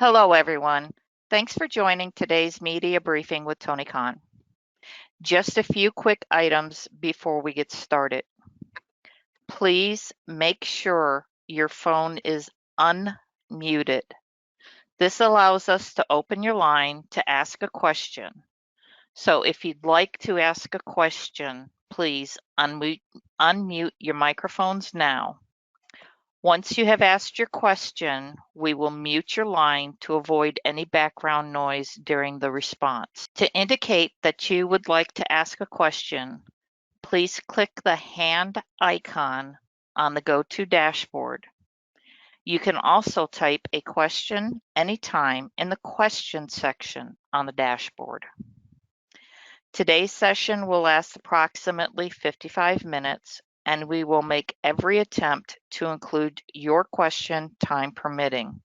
Hello, everyone. Thanks for joining today's media briefing with Tony Khan. Just a few quick items before we get started. Please make sure your phone is unmuted. This allows us to open your line to ask a question. So if you'd like to ask a question, please unmute your microphones now. Once you have asked your question, we will mute your line to avoid any background noise during the response. To indicate that you would like to ask a question, please click the hand icon on the GoTo dashboard. You can also type a question anytime in the question section on the dashboard. Today's session will last approximately 55 minutes, and we will make every attempt to include your question, time permitting.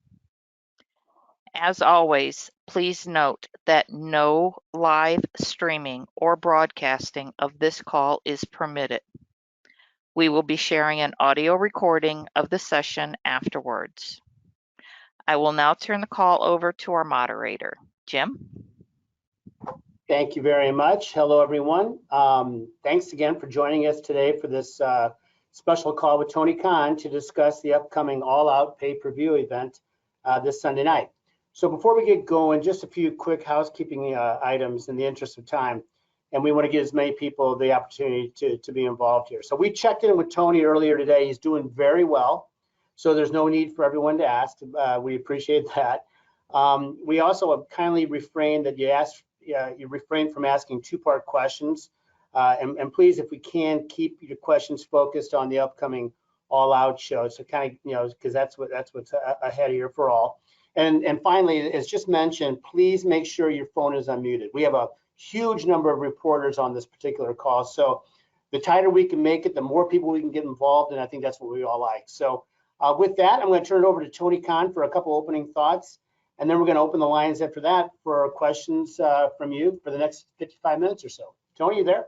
As always, please note that no live streaming or broadcasting of this call is permitted. We will be sharing an audio recording of the session afterwards. I will now turn the call over to our moderator, Jim. Thank you very much. Hello, everyone. Thanks again for joining us today for this special call with Tony Khan to discuss the upcoming All Out pay-per-view event this Sunday night. So before we get going, just a few quick housekeeping items in the interest of time, and we want to give as many people the opportunity to be involved here. So we checked in with Tony earlier today. He's doing very well, so there's no need for everyone to ask. We appreciate that. We also have kindly refrained that you refrain from asking two-part questions. And please, if we can, keep your questions focused on the upcoming All Out show. So kind of, because that's what's ahead here for all. And finally, as just mentioned, please make sure your phone is unmuted. We have a huge number of reporters on this particular call. So the tighter we can make it, the more people we can get involved, and I think that's what we all like. So with that, I'm going to turn it over to Tony Khan for a couple opening thoughts. And then we're going to open the lines after that for questions from you for the next 55 minutes or so. Tony, you there?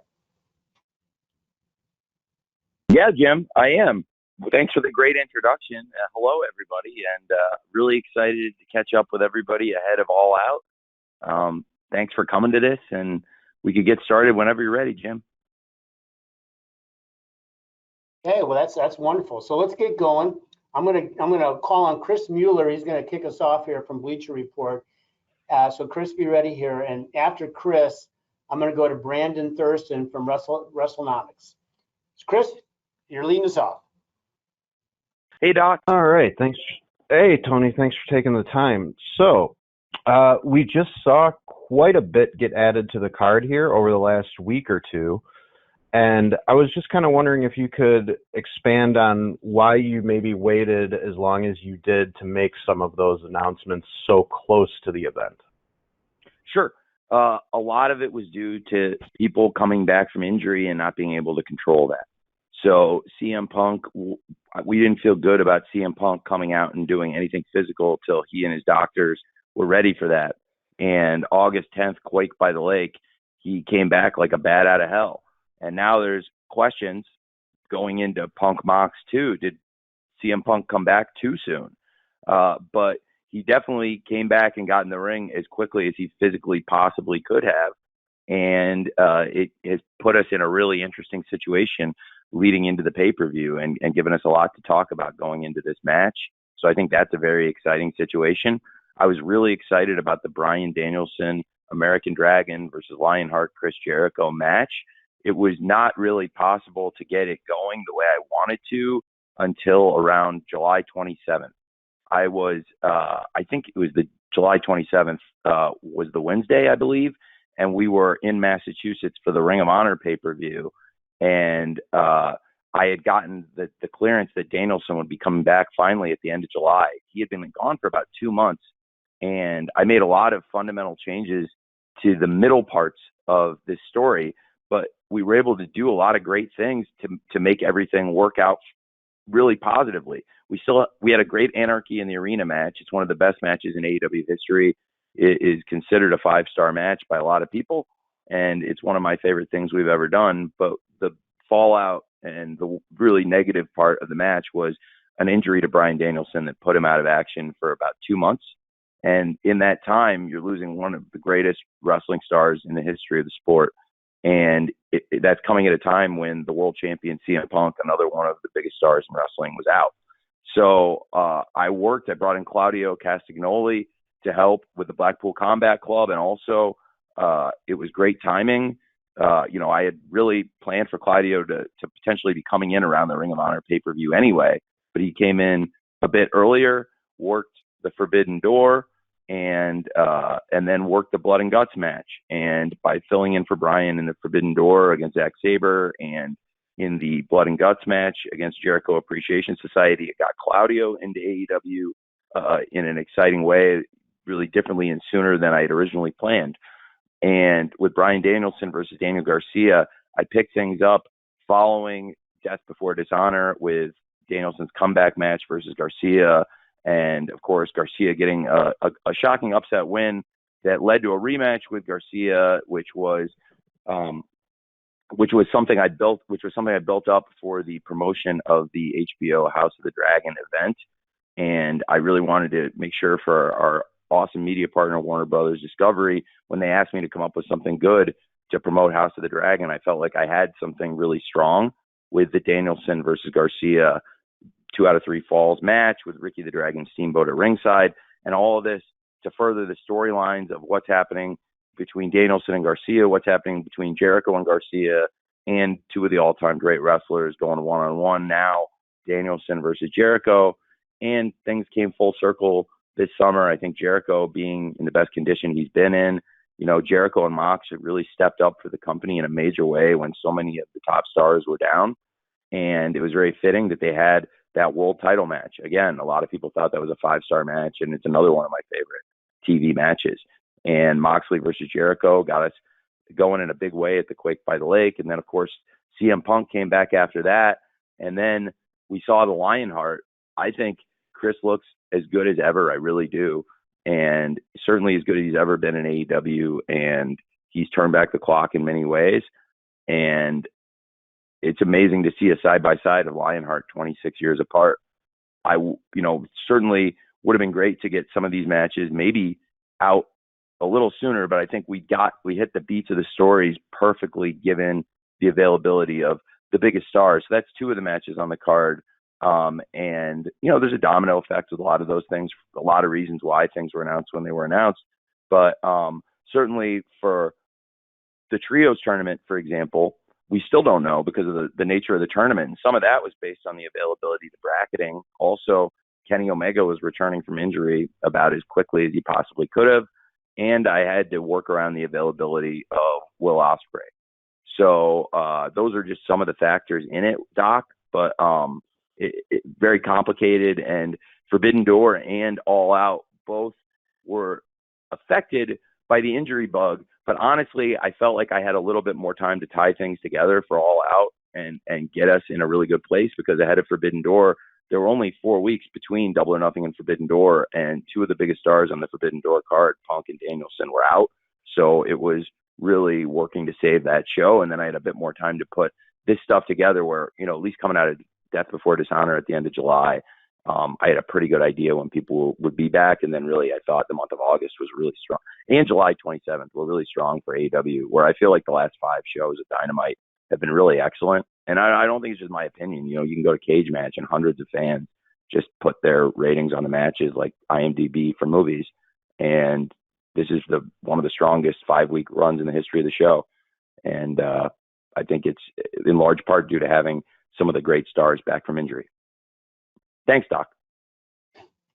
Yeah, Jim, I am. Well, thanks for the great introduction. Hello, everybody, and really excited to catch up with everybody ahead of All Out. Thanks for coming to this, and we could get started whenever you're ready, Jim. Okay, well, that's wonderful. So let's get going. I'm gonna call on Chris Mueller. He's gonna kick us off here from Bleacher Report. So Chris, be ready here. And after Chris, I'm gonna go to Brandon Thurston from WrestleNomics. So Chris, you're leading us off. Hey, Doc. All right, thanks. Hey, Tony, thanks for taking the time. So we just saw quite a bit get added to the card here over the last week or two. And I was just kind of wondering if you could expand on why you maybe waited as long as you did to make some of those announcements so close to the event. Sure. A lot of it was due to people coming back from injury and not being able to control that. So CM Punk, we didn't feel good about CM Punk coming out and doing anything physical till he and his doctors were ready for that. And August 10th, Quake by the Lake, he came back like a bat out of hell. And now there's questions going into Punk Mox 2. Did CM Punk come back too soon? But he definitely came back and got in the ring as quickly as he physically possibly could have. And it has put us in a really interesting situation leading into the pay-per-view and given us a lot to talk about going into this match. So I think that's a very exciting situation. I was really excited about the Bryan Danielson, American Dragon versus Lionheart Chris Jericho match. It was not really possible to get it going the way I wanted to until around July 27th. I think it was the July 27th was the Wednesday, I believe, and we were in Massachusetts for the Ring of Honor pay-per-view. And I had gotten the clearance that Danielson would be coming back finally at the end of July. He had been gone for about 2 months, and I made a lot of fundamental changes to the middle parts of this story, but we were able to do a lot of great things to make everything work out really positively. We had a great Anarchy in the Arena match. It's one of the best matches in AEW history. It is considered a 5-star match by a lot of people, and it's one of my favorite things we've ever done. But the fallout and the really negative part of the match was an injury to Bryan Danielson that put him out of action for about 2 months. And in that time, you're losing one of the greatest wrestling stars in the history of the sport. And that's coming at a time when the world champion CM Punk, another one of the biggest stars in wrestling, was out. So I brought in Claudio Castagnoli to help with the Blackpool Combat Club. And also it was great timing. I had really planned for Claudio to potentially be coming in around the Ring of Honor pay-per-view anyway, but he came in a bit earlier, worked the Forbidden Door, and then worked the Blood and Guts match. And by filling in for Brian in the Forbidden Door against Zack Sabre and in the Blood and Guts match against Jericho Appreciation Society, it got Claudio into AEW in an exciting way, really differently and sooner than I had originally planned. And with Bryan Danielson versus Daniel Garcia, I picked things up following Death Before Dishonor with Danielson's comeback match versus Garcia. And of course, Garcia getting a shocking upset win that led to a rematch with Garcia, which was something I built up for the promotion of the HBO House of the Dragon event. And I really wanted to make sure for our awesome media partner, Warner Brothers Discovery, when they asked me to come up with something good to promote House of the Dragon, I felt like I had something really strong with the Danielson versus Garcia 2 out of 3 falls match with Ricky the Dragon Steamboat at ringside, and all of this to further the storylines of what's happening between Danielson and Garcia, what's happening between Jericho and Garcia, and 2 of the all-time great wrestlers going one-on-one now, Danielson versus Jericho. And things came full circle this summer. I think Jericho being in the best condition he's been in, Jericho and Mox have really stepped up for the company in a major way when so many of the top stars were down. And it was very fitting that they had that world title match. Again, a lot of people thought that was a 5-star match, and it's another one of my favorite TV matches. And Moxley versus Jericho got us going in a big way at the Quake by the Lake. And then, of course, CM Punk came back after that. And then we saw the Lionheart. I think Chris looks as good as ever. I really do. And certainly as good as he's ever been in AEW. And he's turned back the clock in many ways. And it's amazing to see a side-by-side of Lionheart 26 years apart. Certainly would have been great to get some of these matches maybe out a little sooner, but I think we hit the beats of the stories perfectly given the availability of the biggest stars. So that's 2 of the matches on the card. And there's a domino effect with a lot of those things, a lot of reasons why things were announced when they were announced. But certainly for the trios tournament, for example, we still don't know because of the nature of the tournament. And some of that was based on the availability of the bracketing. Also, Kenny Omega was returning from injury about as quickly as he possibly could have. And I had to work around the availability of Will Ospreay. So those are just some of the factors in it, Doc. But very complicated, and Forbidden Door and All Out both were affected by the injury bug. But honestly, I felt like I had a little bit more time to tie things together for All Out and get us in a really good place, because ahead of Forbidden Door, there were only 4 weeks between Double or Nothing and Forbidden Door, and 2 of the biggest stars on the Forbidden Door card, Punk and Danielson, were out. So it was really working to save that show. And then I had a bit more time to put this stuff together where, at least coming out of Death Before Dishonor at the end of July, I had a pretty good idea when people would be back. And then really, I thought the month of August was really strong. And July 27th were really strong for AEW, where I feel like the last 5 shows at Dynamite have been really excellent. And I don't think it's just my opinion. You can go to Cage Match and hundreds of fans just put their ratings on the matches like IMDb for movies. And this is one of the strongest 5-week runs in the history of the show. And I think it's in large part due to having some of the great stars back from injury. Thanks, Doc.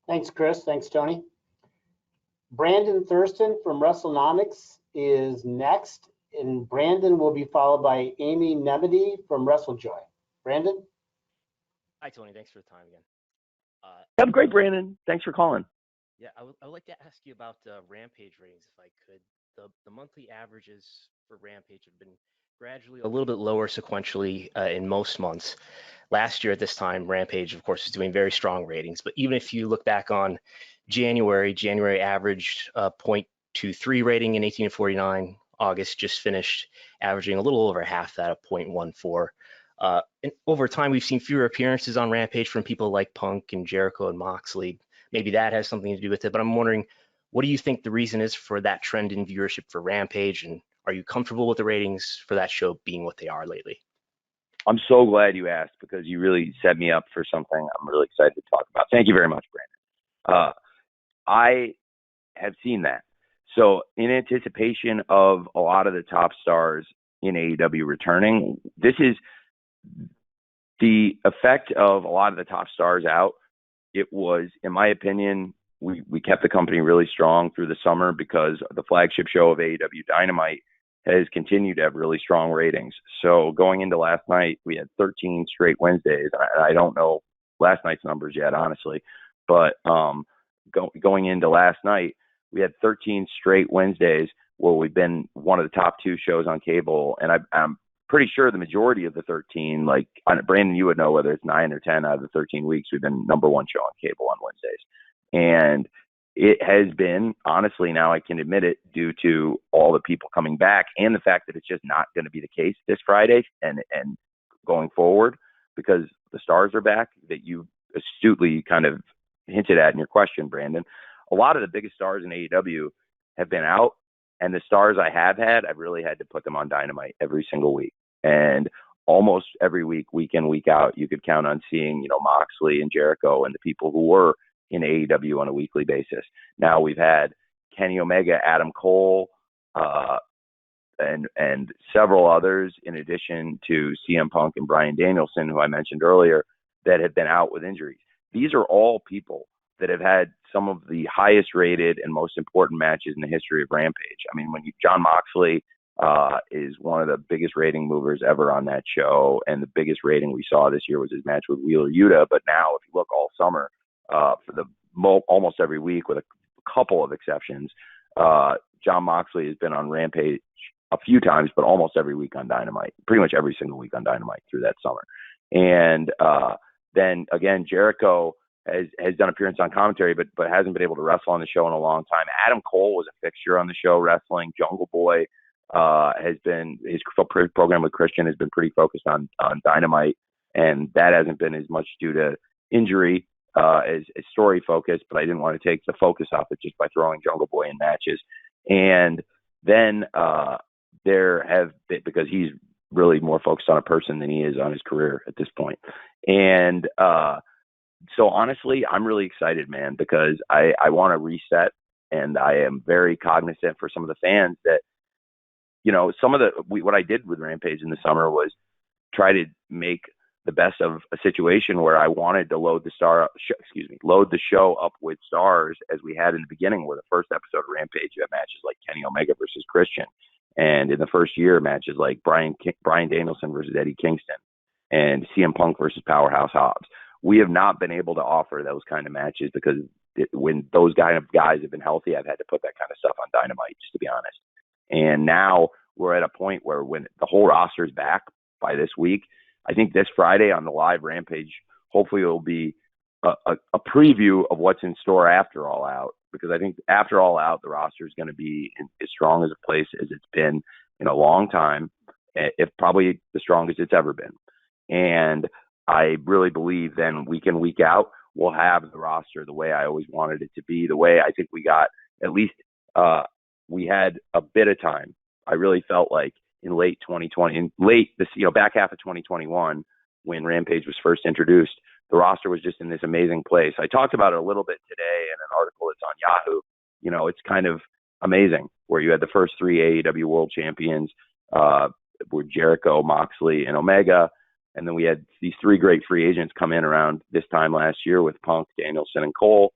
Thanks, Chris. Thanks, Tony. Brandon Thurston from WrestleNomics is next, and Brandon will be followed by Amy Nemedy from WrestleJoy. Brandon? Hi, Tony. Thanks for the time again. Have a great, Brandon. Thanks for calling. Yeah, I would like to ask you about Rampage ratings, if I could. The monthly averages for Rampage have been gradually a little bit lower sequentially in most months. Last year at this time, Rampage, of course, was doing very strong ratings. But even if you look back on January averaged 0.23 rating in 1849. August just finished averaging a little over half that, of 0.14. And over time, we've seen fewer appearances on Rampage from people like Punk and Jericho and Moxley. Maybe that has something to do with it. But I'm wondering, What do you think the reason is for that trend in viewership for Rampage, and are you comfortable with the ratings for that show being what they are lately? I'm so glad you asked, because you really set me up for something I'm really excited to talk about. Thank you very much, Brandon. I have seen that. So in anticipation of a lot of the top stars in AEW returning, this is the effect of a lot of the top stars out. It was, in my opinion, we kept the company really strong through the summer because the flagship show of AEW Dynamite has continued to have really strong ratings. So going into last night, we had 13 straight Wednesdays. I don't know last night's numbers yet, honestly, but going into last night, we had 13 straight Wednesdays where we've been one of the top 2 shows on cable. And I'm pretty sure the majority of the 13, like Brandon, you would know whether it's 9 or 10 out of the 13 weeks, we've been number 1 show on cable on Wednesdays. And it has been, honestly, now I can admit it, due to all the people coming back and the fact that it's just not going to be the case this Friday and going forward, because the stars are back, that you astutely kind of hinted at in your question, Brandon. A lot of the biggest stars in AEW have been out, and the stars I have had, I've really had to put them on Dynamite every single week. And almost every week, week in, week out, you could count on seeing, Moxley and Jericho and the people who were in AEW on a weekly basis. Now we've had Kenny Omega, Adam Cole, and several others, in addition to CM Punk and Bryan Danielson, who I mentioned earlier, that have been out with injuries. These are all people that have had some of the highest rated and most important matches in the history of Rampage. I mean, John Moxley is one of the biggest rating movers ever on that show, and the biggest rating we saw this year was his match with Wheeler Yuta. But now, if you look all summer, for the almost every week, with a couple of exceptions, John Moxley has been on Rampage a few times, but almost every week on Dynamite, pretty much every single week on Dynamite through that summer. And then again, Jericho has done appearance on commentary, but hasn't been able to wrestle on the show in a long time. Adam Cole was a fixture on the show wrestling. Jungle Boy has been, his program with Christian has been pretty focused on Dynamite, and that hasn't been as much due to injury as story focused, but I didn't want to take the focus off it just by throwing Jungle Boy in matches. And then there have been, because he's really more focused on a person than he is on his career at this point. And so honestly, I'm really excited, man, because I want to reset, and I am very cognizant for some of the fans that, what I did with Rampage in the summer was try to make the best of a situation where I wanted to load the show up with stars, as we had in the beginning, where the first episode of Rampage, you had matches like Kenny Omega versus Christian, and in the first year, matches like Bryan Danielson versus Eddie Kingston, and CM Punk versus Powerhouse Hobbs. We have not been able to offer those kind of matches because when those kind of guys have been healthy, I've had to put that kind of stuff on Dynamite, just to be honest. And now we're at a point where when the whole roster is back by this week, I think this Friday on the live Rampage, hopefully it'll be a preview of what's in store after All Out, because I think after All Out, the roster is going to be as strong as a place as it's been in a long time, if probably the strongest it's ever been. And I really believe then week in, week out, we'll have the roster the way I always wanted it to be, the way I think we got, at least we had a bit of time. I really felt like in late 2020, back half of 2021, when Rampage was first introduced, the roster was just in this amazing place. I talked about it a little bit today in an article that's on Yahoo. It's kind of amazing where you had the first 3 AEW World Champions, with Jericho, Moxley, and Omega. And then we had these 3 great free agents come in around this time last year with Punk, Danielson, and Cole.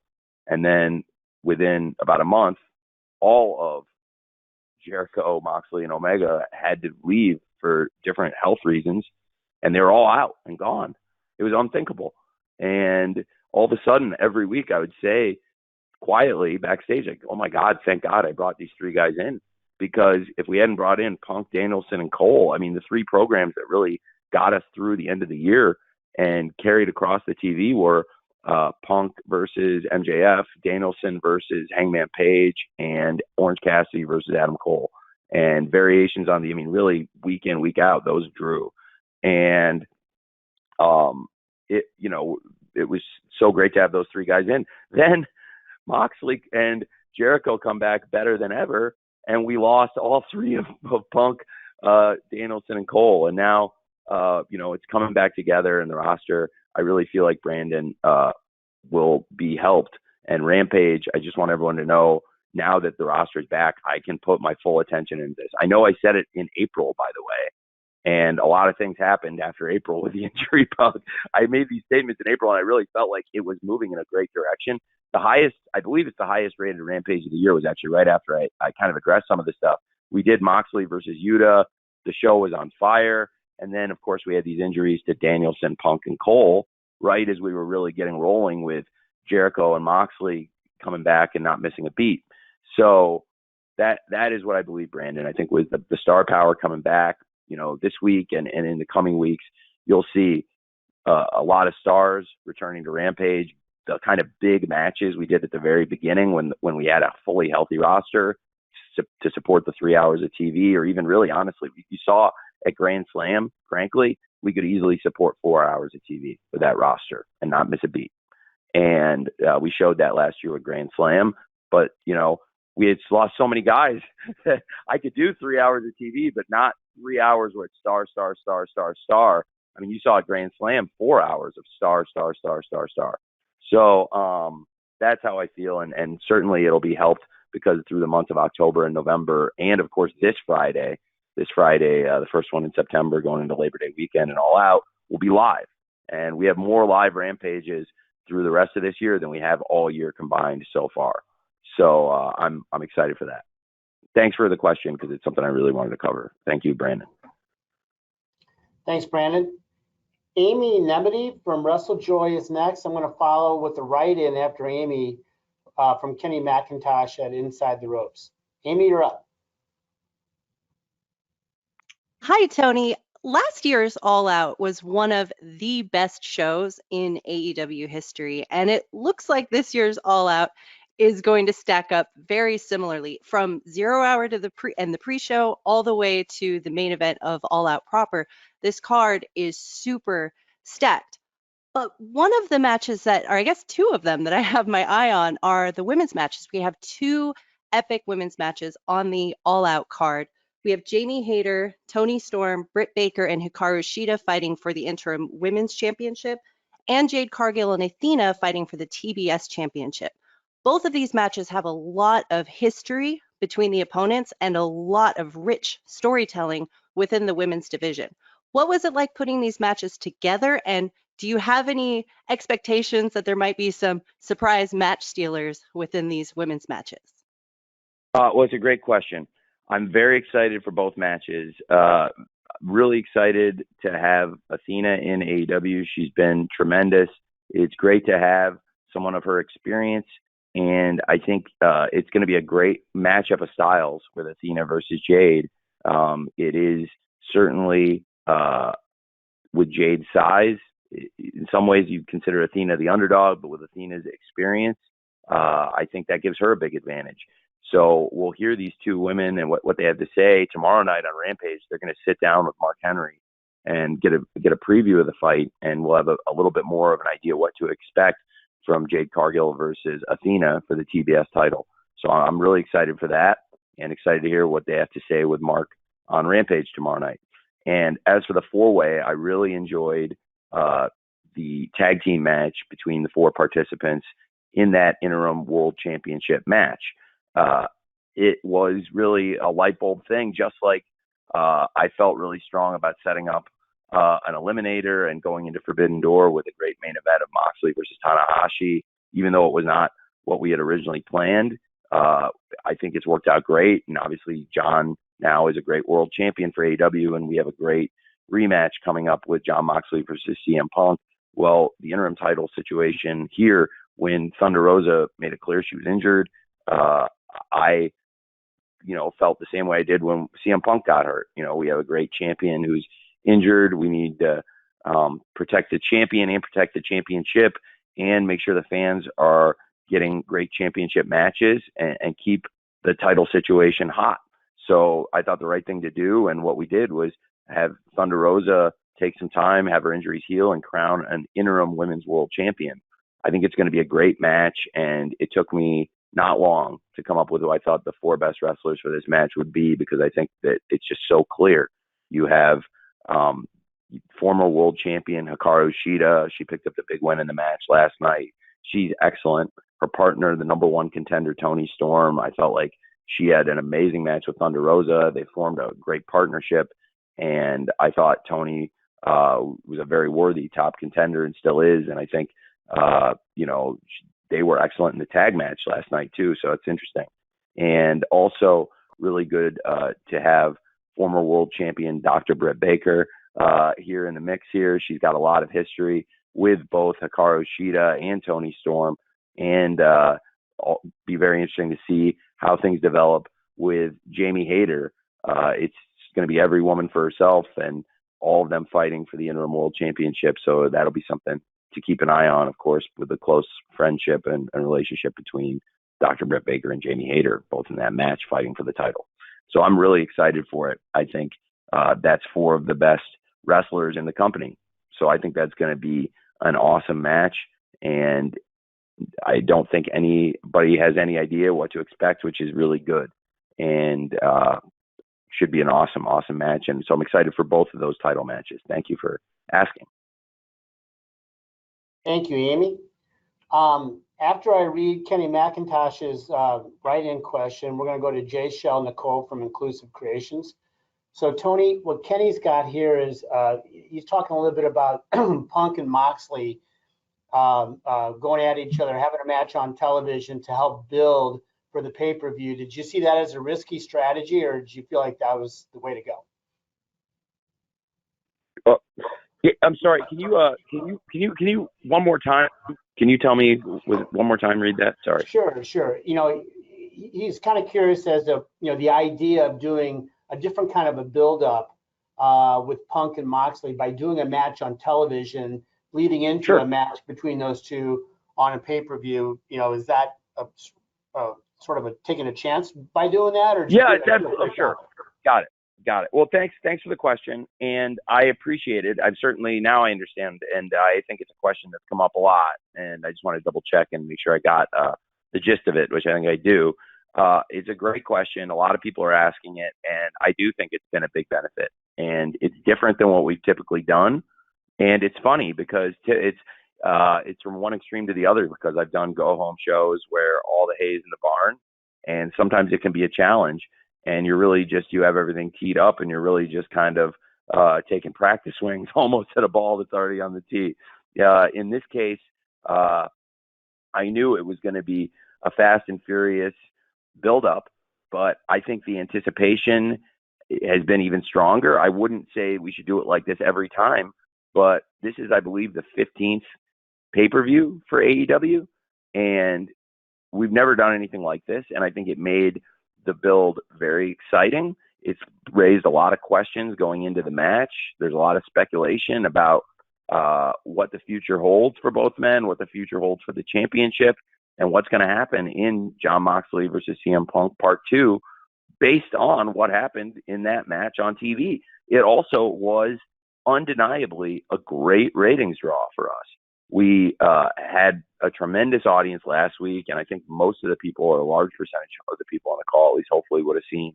And then within about a month, all of Jericho, Moxley, and Omega had to leave for different health reasons, and they were all out and gone. It was unthinkable. And all of a sudden, every week, I would say quietly backstage, like, oh my God, thank God I brought these 3 guys in, because if we hadn't brought in Punk, Danielson, and Cole, I mean, the 3 programs that really got us through the end of the year and carried across the TV were Punk versus MJF, Danielson versus Hangman Page, and Orange Cassidy versus Adam Cole. And variations on really week in, week out, those drew. And it was so great to have those 3 guys in. Then Moxley and Jericho come back better than ever, and we lost all three of Punk, Danielson, and Cole. And now, it's coming back together in the roster. I really feel like Brandon will be helped. And Rampage, I just want everyone to know, now that the roster is back, I can put my full attention into this. I know I said it in April, by the way, and a lot of things happened after April with the injury bug. I made these statements in April, and I really felt like it was moving in a great direction. The highest, I believe it's the highest rated Rampage of the year, was actually right after I kind of addressed some of this stuff. We did Moxley versus Yuta. The show was on fire. And then, of course, we had these injuries to Danielson, Punk, and Cole, right as we were really getting rolling with Jericho and Moxley coming back and not missing a beat. So that is what I believe, Brandon. I think with the star power coming back, this week and in the coming weeks, you'll see a lot of stars returning to Rampage. The kind of big matches we did at the very beginning when we had a fully healthy roster to support the 3 hours of TV, or even really honestly, you saw at Grand Slam, frankly, we could easily support 4 hours of TV with that roster and not miss a beat. And we showed that last year with Grand Slam, but we had lost so many guys that I could do 3 hours of TV, but not 3 hours where it's star, star, star, star, star. I mean, you saw at Grand Slam 4 hours of star, star, star, star, star. So that's how I feel, and certainly it'll be helped because through the months of October and November, and of course this Friday, the first one in September, going into Labor Day weekend and All Out, will be live, and we have more live Rampages through the rest of this year than we have all year combined so far. So I'm excited for that. Thanks for the question, because it's something I really wanted to cover. Thank you, Brandon. Thanks, Brandon. Amy Nemedy from WrestleJoy is next. I'm going to follow with the write-in after Amy from Kenny McIntosh at Inside the Ropes. Amy, you're up. Hi, Tony. Last year's All Out was one of the best shows in AEW history, and it looks like this year's All Out is going to stack up very similarly, from 0 hour to the pre-show all the way to the main event of All Out proper. This card is super stacked. But one of the matches that, or I guess two of them that I have my eye on, are the women's matches. We have two epic women's matches on the All Out card. We have Jamie Hayter, Toni Storm, Britt Baker, and Hikaru Shida fighting for the interim women's championship, and Jade Cargill and Athena fighting for the TBS championship. Both of these matches have a lot of history between the opponents and a lot of rich storytelling within the women's division. What was it like putting these matches together, and do you have any expectations that there might be some surprise match stealers within these women's matches? Well, it's a great question. I'm very excited for both matches. Really excited to have Athena in AEW. She's been tremendous. It's great to have someone of her experience, and I think it's going to be a great matchup of styles with Athena versus Jade. It is certainly with Jade's size. In some ways, you consider Athena the underdog, but with Athena's experience, I think that gives her a big advantage. So we'll hear these two women and what they have to say tomorrow night on Rampage. They're going to sit down with Mark Henry and get a preview of the fight, and we'll have a little bit more of an idea what to expect from Jade Cargill versus Athena for the TBS title. So I'm really excited for that, and excited to hear what they have to say with Mark on Rampage tomorrow night. And as for the four-way, I really enjoyed the tag team match between the four participants in that interim world championship match. It was really a light bulb thing, just like I felt really strong about setting up an eliminator and going into Forbidden Door with a great main event of Moxley versus Tanahashi, even though it was not what we had originally planned. I think it's worked out great. And obviously John now is a great world champion for AEW, and we have a great rematch coming up with Jon Moxley versus CM Punk. Well, the interim title situation here, when Thunder Rosa made it clear she was injured, I felt the same way I did when CM Punk got hurt. We have a great champion who's injured. We need to protect the champion and protect the championship and make sure the fans are getting great championship matches and keep the title situation hot. So I thought the right thing to do, and what we did, was have Thunder Rosa take some time, have her injuries heal, and crown an interim women's world champion. I think it's going to be a great match, and it took me not long to come up with who I thought the 4 best wrestlers for this match would be, because I think that it's just so clear. You have former world champion Hikaru Shida. She picked up the big win in the match last night. She's excellent. Her partner, the number 1 contender, Toni Storm, I felt like she had an amazing match with Thunder Rosa. They formed a great partnership, and I thought Toni was a very worthy top contender and still is. And I think, they were excellent in the tag match last night too, so it's interesting. And also really good to have former world champion Dr. Britt Baker here in the mix here. She's got a lot of history with both Hikaru Shida and Toni Storm, and be very interesting to see how things develop with Jamie Hayter. It's going to be every woman for herself, and all of them fighting for the interim world championship. So that'll be something to keep an eye on, of course, with the close friendship and relationship between Dr. Britt Baker and Jamie Hayter, both in that match fighting for the title. So I'm really excited for it. I think that's 4 of the best wrestlers in the company. So I think that's going to be an awesome match. And I don't think anybody has any idea what to expect, which is really good. And should be an awesome, awesome match. And so I'm excited for both of those title matches. Thank you for asking. Thank you, Amy. After I read Kenny McIntosh's write-in question, we're going to go to Jay Shell Nicole from Inclusive Creations. So, Tony, what Kenny's got here is he's talking a little bit about Punk and Moxley going at each other, having a match on television to help build for the pay-per-view. Did you see that as a risky strategy, or did you feel like that was the way to go? I'm sorry. Can you one more time? Can you tell me one more time? Read that. Sorry. Sure. He's kind of curious as to the idea of doing a different kind of a build-up with Punk and Moxley by doing a match on television, leading into a match between those two on a pay-per-view. Is that a sort of taking a chance by doing that, or definitely sure. Got it. Well, thanks for the question, and I appreciate it. Now I understand, and I think it's a question that's come up a lot, and I just want to double check and make sure I got the gist of it, which I think I do. It's a great question. A lot of people are asking it, and I do think it's been a big benefit, and it's different than what we've typically done. And it's funny because it's from one extreme to the other, because I've done go-home shows where all the hay's in the barn, and sometimes it can be a challenge. And you're really you have everything teed up, and you're really just kind of taking practice swings almost at a ball that's already on the tee. In this case, I knew it was going to be a fast and furious build-up, but I think the anticipation has been even stronger. I wouldn't say we should do it like this every time, but this is, I believe, the 15th pay-per-view for AEW, and we've never done anything like this, and I think it made the build very exciting. It's raised a lot of questions going into the match. There's a lot of speculation about what the future holds for both men, what the future holds for the championship, and what's going to happen in Jon Moxley versus CM Punk Part 2 based on what happened in that match on TV. It also was undeniably a great ratings draw for us. We had a tremendous audience last week, and I think most of the people, or a large percentage of the people on the call, at least hopefully, would have seen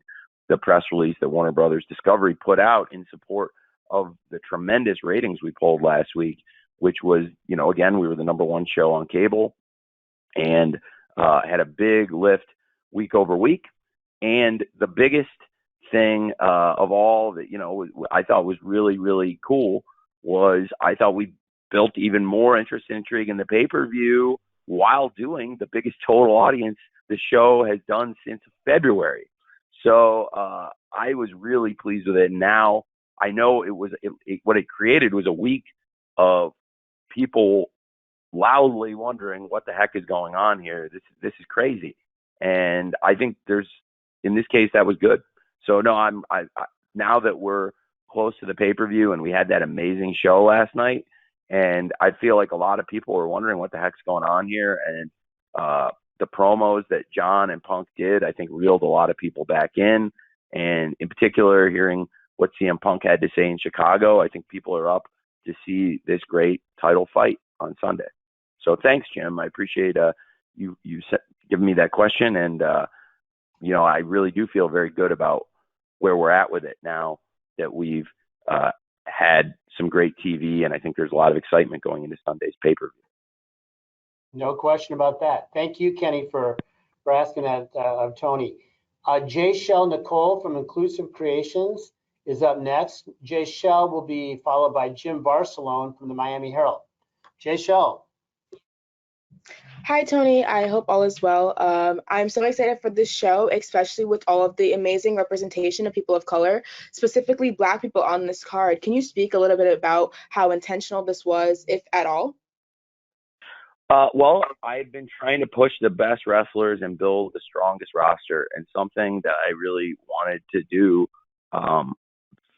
the press release that Warner Brothers Discovery put out in support of the tremendous ratings we pulled last week, which was, again, we were the number 1 show on cable, and had a big lift week over week. And the biggest thing of all that, I thought was really, really cool was I thought we built even more interest and intrigue in the pay-per-view while doing the biggest total audience the show has done since February. So I was really pleased with it. Now I know what it created was a week of people loudly wondering what the heck is going on here. This is crazy. And I think in this case, that was good. So no, I now that we're close to the pay-per-view and we had that amazing show last night, and I feel like a lot of people are wondering what the heck's going on here. And the promos that John and Punk did, I think, reeled a lot of people back in. And in particular, hearing what CM Punk had to say in Chicago, I think people are up to see this great title fight on Sunday. So thanks, Jim. I appreciate you giving me that question. And, I really do feel very good about where we're at with it now that we've had some great TV, and I think there's a lot of excitement going into Sunday's pay-per-view. No question about that. Thank you, Kenny, for asking that of Tony. Jay Shell Nicole from Inclusive Creations is up next. Jay Shell will be followed by Jim Barcelone from the Miami Herald. Jay Shell. Hi, Tony. I hope all is well. I'm so excited for this show, especially with all of the amazing representation of people of color, specifically Black people on this card. Can you speak a little bit about how intentional this was, if at all? Well, I've been trying to push the best wrestlers and build the strongest roster, and something that I really wanted to do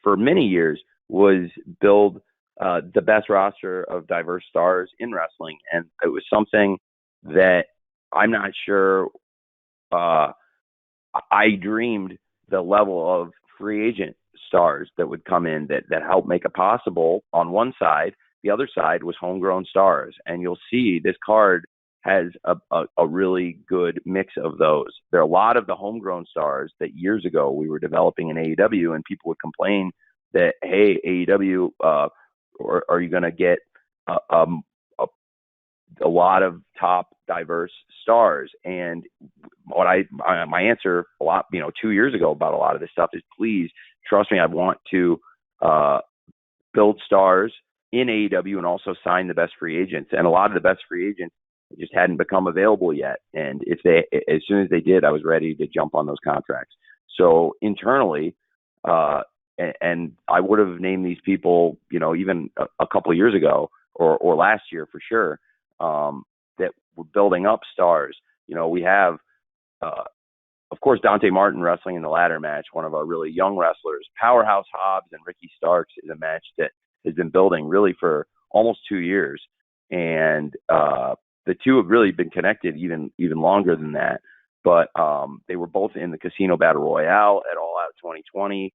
for many years was build the best roster of diverse stars in wrestling. And it was something that I'm not sure I dreamed the level of free agent stars that would come in that helped make it possible on one side. The other side was homegrown stars. And you'll see this card has a really good mix of those. There are a lot of the homegrown stars that years ago we were developing in AEW, and people would complain that, hey, AEW, are you going to get a lot of top diverse stars? And what my answer a lot, 2 years ago about a lot of this stuff is, please trust me, I want to build stars in AEW and also sign the best free agents. And a lot of the best free agents just hadn't become available yet. And as soon as they did, I was ready to jump on those contracts. So internally, and I would have named these people, even a couple of years ago or last year for sure, that we're building up stars. We have, of course, Dante Martin wrestling in the ladder match, one of our really young wrestlers. Powerhouse Hobbs and Ricky Starks is a match that has been building really for almost 2 years. And the two have really been connected even longer than that. But they were both in the Casino Battle Royale at All Out 2020.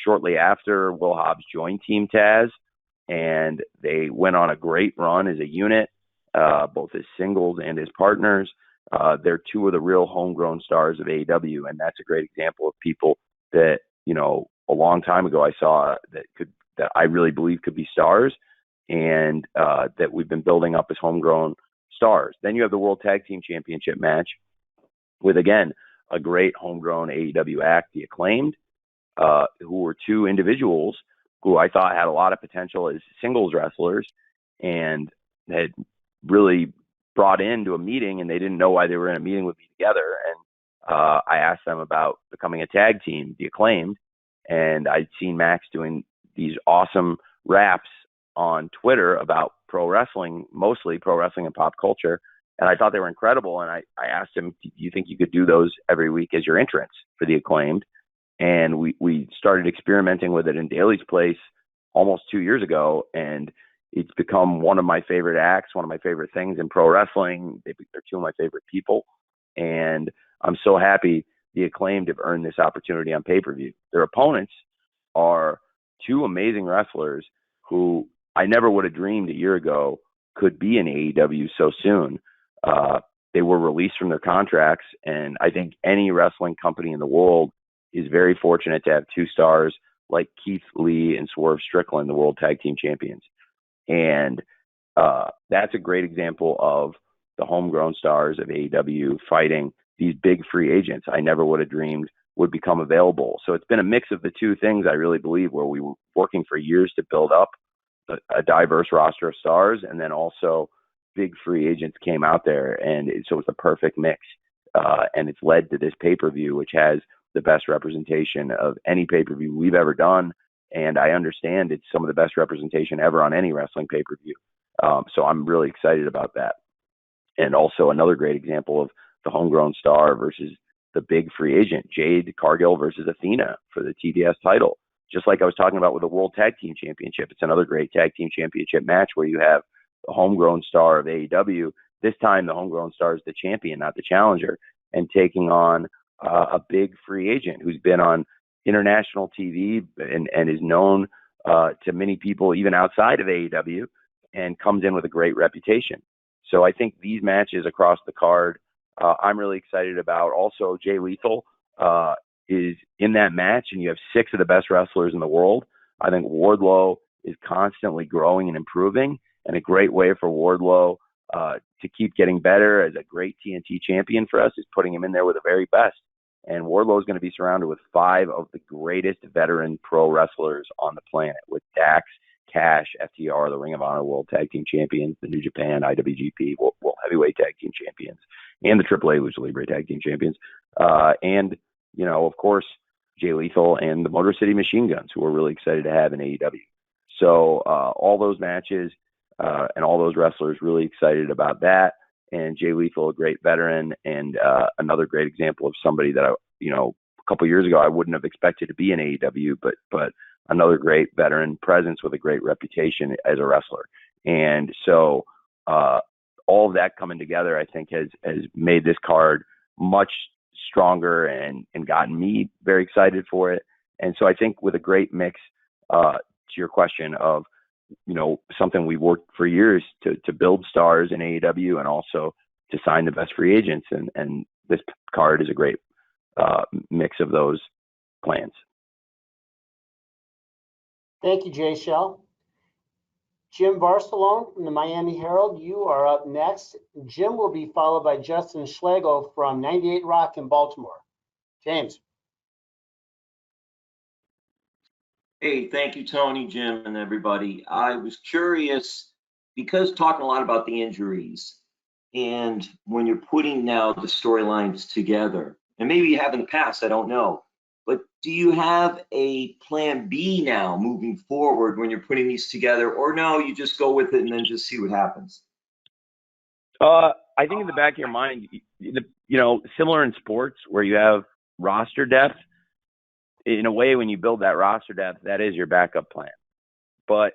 Shortly after, Will Hobbs joined Team Taz, and they went on a great run as a unit, both as singles and as partners. They're two of the real homegrown stars of AEW, and that's a great example of people that, a long time ago I saw that I really believe could be stars, and that we've been building up as homegrown stars. Then you have the World Tag Team Championship match with, again, a great homegrown AEW act, The Acclaimed, who were two individuals who I thought had a lot of potential as singles wrestlers and had really brought into a meeting, and they didn't know why they were in a meeting with me together. And I asked them about becoming a tag team, The Acclaimed, and I'd seen Max doing these awesome raps on Twitter about pro wrestling, mostly pro wrestling and pop culture. And I thought they were incredible. And I asked him, do you think you could do those every week as your entrance for The Acclaimed? And we started experimenting with it in Daly's Place almost 2 years ago. And it's become one of my favorite acts, one of my favorite things in pro wrestling. They're two of my favorite people. And I'm so happy The Acclaimed have earned this opportunity on pay-per-view. Their opponents are two amazing wrestlers who I never would have dreamed a year ago could be in AEW so soon. They were released from their contracts, and I think any wrestling company in the world is very fortunate to have two stars like Keith Lee and Swerve Strickland, the World Tag Team Champions. And that's a great example of the homegrown stars of AEW fighting these big free agents I never would have dreamed would become available. So it's been a mix of the two things, I really believe, where we were working for years to build up a diverse roster of stars, and then also big free agents came out there, and so it's a perfect mix. And it's led to this pay-per-view, which has the best representation of any pay-per-view we've ever done. And I understand it's some of the best representation ever on any wrestling pay-per-view. So I'm really excited about that. And also another great example of the homegrown star versus the big free agent, Jade Cargill versus Athena for the TBS title. Just like I was talking about with the World Tag Team Championship, it's another great tag team championship match where you have the homegrown star of AEW. This time the homegrown star is the champion, not the challenger, and taking on a big free agent who's been on international TV and is known to many people even outside of AEW, and comes in with a great reputation. So I think these matches across the card I'm really excited about. Also, Jay Lethal is in that match, and you have 6 of the best wrestlers in the world. I think Wardlow is constantly growing and improving, and a great way for Wardlow to keep getting better as a great TNT champion for us is putting him in there with the very best. And Wardlow is going to be surrounded with 5 of the greatest veteran pro wrestlers on the planet, with Dax, Cash, FTR, the Ring of Honor World Tag Team Champions, the New Japan, IWGP, World Heavyweight Tag Team Champions, and the AAA Lucha Libre Tag Team Champions. And, you know, of course, Jay Lethal and the Motor City Machine Guns, who we're really excited to have in AEW. So all those matches and all those wrestlers, really excited about that. And Jay Lethal, a great veteran, and another great example of somebody that a couple of years ago I wouldn't have expected to be in AEW, but another great veteran presence with a great reputation as a wrestler. And so all of that coming together, I think, has made this card much stronger and gotten me very excited for it. And so I think with a great mix, to your question of, you know, something we've worked for years to build stars in AEW and also to sign the best free agents. And this card is a great mix of those plans. Thank you, Jay Shell. Jim Barcelone from the Miami Herald, you are up next. Jim will be followed by Justin Schlegel from 98 Rock in Baltimore. James. Hey, thank you, Tony, Jim, and everybody. I was curious, because talking a lot about the injuries, and when you're putting now the storylines together, and maybe you have in the past, I don't know, but do you have a plan B now moving forward when you're putting these together, or no, you just go with it and then just see what happens? I think in the back of your mind, you know, similar in sports where you have roster depth, in a way, when you build that roster depth, that is your backup plan. But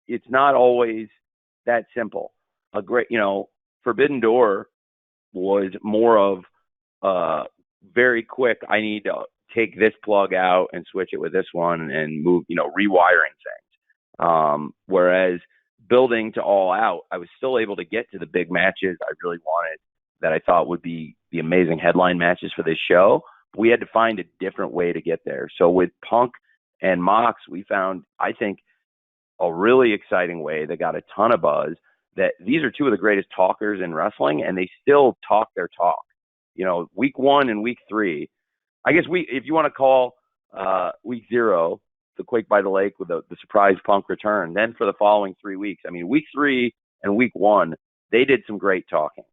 it's not always that simple. A great, you know, Forbidden Door was more of very quick. I need to take this plug out and switch it with this one and move, you know, rewiring things. Whereas building to All Out, I was still able to get to the big matches I really wanted that I thought would be the amazing headline matches for this show. We had to find a different way to get there. So with Punk and Mox, we found, I think, a really exciting way that got a ton of buzz, that these are 2 of the greatest talkers in wrestling, and they still talk their talk. You know, week 1 and week 3, I guess if you want to call week 0 the Quake by the Lake with the surprise Punk return, then for the following 3 weeks, I mean, week 3 and week 1, they did some great talking.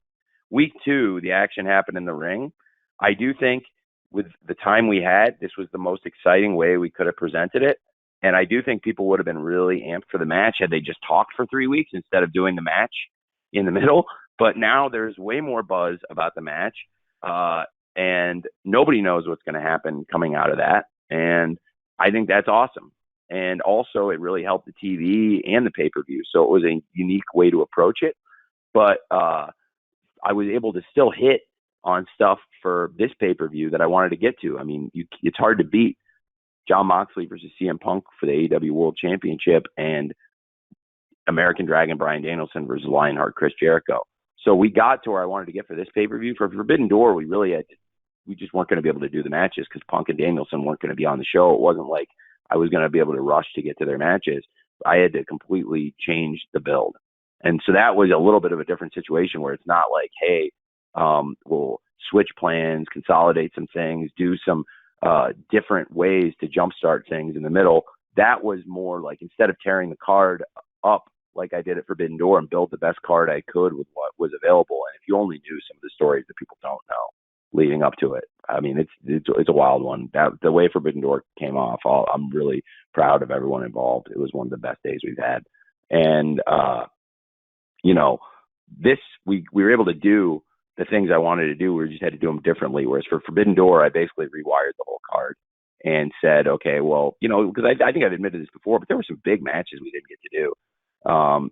Week 2, the action happened in the ring. I do think with the time we had, this was the most exciting way we could have presented it. And I do think people would have been really amped for the match had they just talked for 3 weeks instead of doing the match in the middle. But now there's way more buzz about the match. And nobody knows what's going to happen coming out of that. And I think that's awesome. And also it really helped the TV and the pay-per-view. So it was a unique way to approach it. But I was able to still hit on stuff for this pay-per-view that I wanted to get to. I mean, it's hard to beat Jon Moxley versus CM Punk for the AEW World Championship and American Dragon Bryan Danielson versus Lionheart Chris Jericho. So we got to where I wanted to get for this pay-per-view. For Forbidden Door, we just weren't going to be able to do the matches because Punk and Danielson weren't going to be on the show. It wasn't like I was going to be able to rush to get to their matches. I had to completely change the build. And so that was a little bit of a different situation where it's not like, hey, we'll switch plans, consolidate some things, do some different ways to jumpstart things in the middle. That was more like, instead of tearing the card up like I did at Forbidden Door and build the best card I could with what was available. And if you only knew some of the stories that people don't know leading up to it, I mean, it's a wild one. The way Forbidden Door came off, I'm really proud of everyone involved. It was one of the best days we've had. And, you know, we were able to do the things I wanted to do. We just had to do them differently. Whereas for Forbidden Door, I basically rewired the whole card and said, okay, well, you know, because I think I've admitted this before, but there were some big matches we didn't get to do.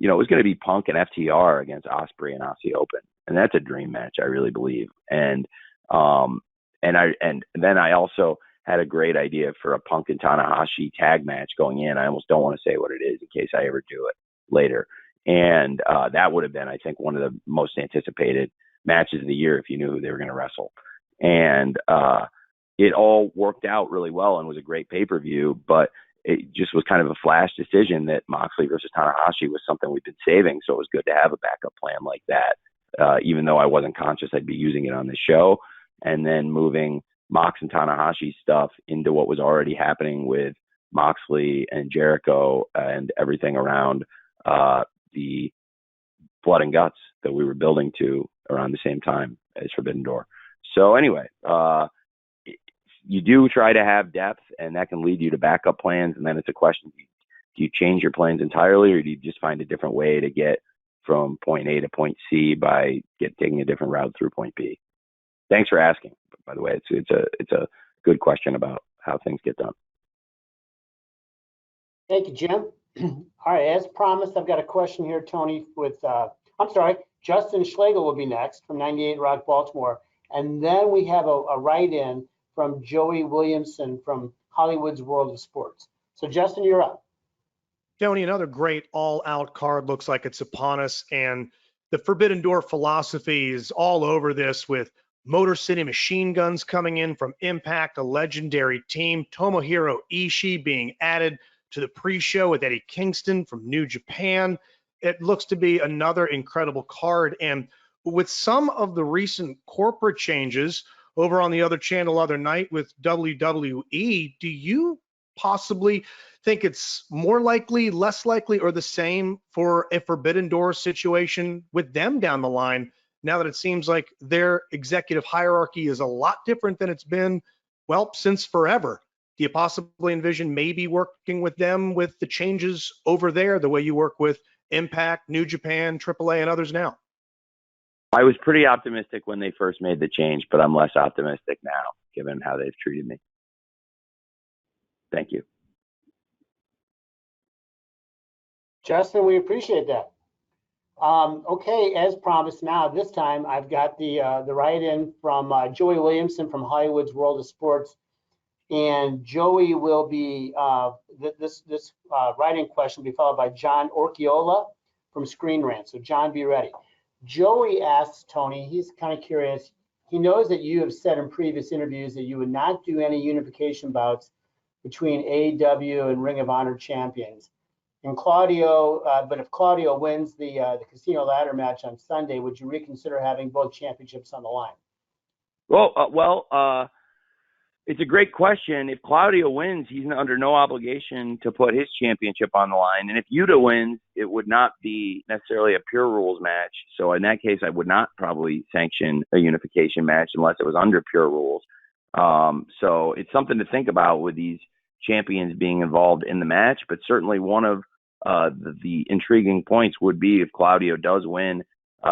You know, it was going to be Punk and FTR against Ospreay and Aussie Open. And that's a dream match, I really believe. And then I also had a great idea for a Punk and Tanahashi tag match going in. I almost don't want to say what it is in case I ever do it later. And that would have been, I think, one of the most anticipated matches of the year if you knew who they were going to wrestle. And it all worked out really well and was a great pay-per-view, but it just was kind of a flash decision that Moxley versus Tanahashi was something we've been saving. So it was good to have a backup plan like that, even though I wasn't conscious I'd be using it on the show. And then moving Mox and Tanahashi stuff into what was already happening with Moxley and Jericho and everything around the blood and guts that we were building to around the same time as Forbidden Door. So anyway, you do try to have depth, and that can lead you to backup plans. And then it's a question, do you change your plans entirely, or do you just find a different way to get from point A to point C by taking a different route through point B? Thanks for asking. By the way, it's a good question about how things get done. Thank you, Jim. All right, as promised, I've got a question here, Tony, with, Justin Schlegel will be next from 98 Rock, Baltimore. And then we have a write-in from Joey Williamson from Hollywood's World of Sports. So Justin, you're up. Tony, another great all-out card looks like it's upon us, and the Forbidden Door philosophy is all over this, with Motor City Machine Guns coming in from Impact, a legendary team, Tomohiro Ishii being added to the pre-show with Eddie Kingston from New Japan. It looks to be another incredible card, and with some of the recent corporate changes over on the other channel other night with WWE, do you possibly think it's more likely, less likely, or the same for a Forbidden Door situation with them down the line, now that it seems like their executive hierarchy is a lot different than it's been, well, since forever? Do you possibly envision maybe working with them with the changes over there the way you work with Impact, New Japan, AAA, and others now? I was pretty optimistic when they first made the change, but I'm less optimistic now, given how they've treated me. Thank you. Justin, we appreciate that. Okay, as promised, now this time I've got the write-in from Joey Williamson from Hollywood's World of Sports, and Joey will be this write-in question will be followed by John Orchiola from Screen Rant. So John, be ready. Joey asks Tony, he's kind of curious. He knows that you have said in previous interviews that you would not do any unification bouts between AEW and Ring of Honor champions. And Claudio, but if Claudio wins the Casino Ladder match on Sunday, would you reconsider having both championships on the line? Well, it's a great question. If Claudio wins, he's under no obligation to put his championship on the line. And if Yuta wins, it would not be necessarily a Pure Rules match. So in that case, I would not probably sanction a unification match unless it was under Pure Rules. So it's something to think about with these champions being involved in the match. But certainly one of the intriguing points would be if Claudio does win,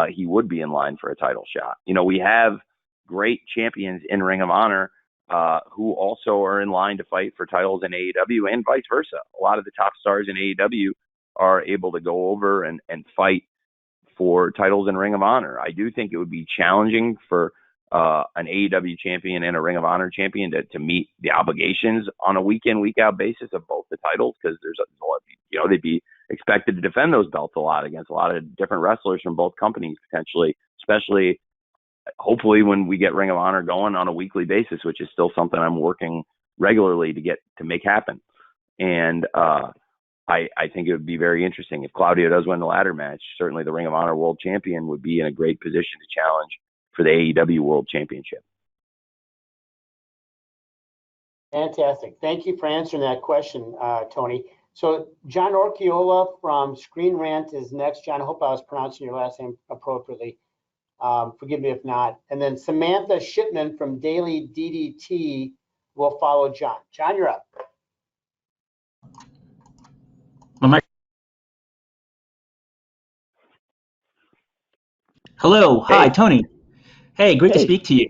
he would be in line for a title shot. You know, we have great champions in Ring of Honor who also are in line to fight for titles in AEW and vice versa. A lot of the top stars in AEW are able to go over and fight for titles in Ring of Honor. I do think it would be challenging for an AEW champion and a Ring of Honor champion to meet the obligations on a week in, week out basis of both the titles, because there's a lot, you know, they'd be expected to defend those belts a lot against a lot of different wrestlers from both companies potentially, especially hopefully when we get Ring of Honor going on a weekly basis, which is still something I'm working regularly to make happen. And I think it would be very interesting if Claudio does win the ladder match. Certainly the Ring of Honor World Champion would be in a great position to challenge for the AEW World Championship. Fantastic. Thank you for answering that question, Tony. So John Orchiola from Screen Rant is next. John, I hope I was pronouncing your last name appropriately. Forgive me if not. And then Samantha Shipman from Daily DDT will follow John. John, you're up. Hello. Hi, Hey. Tony. Hey, great to Hey. speak to you.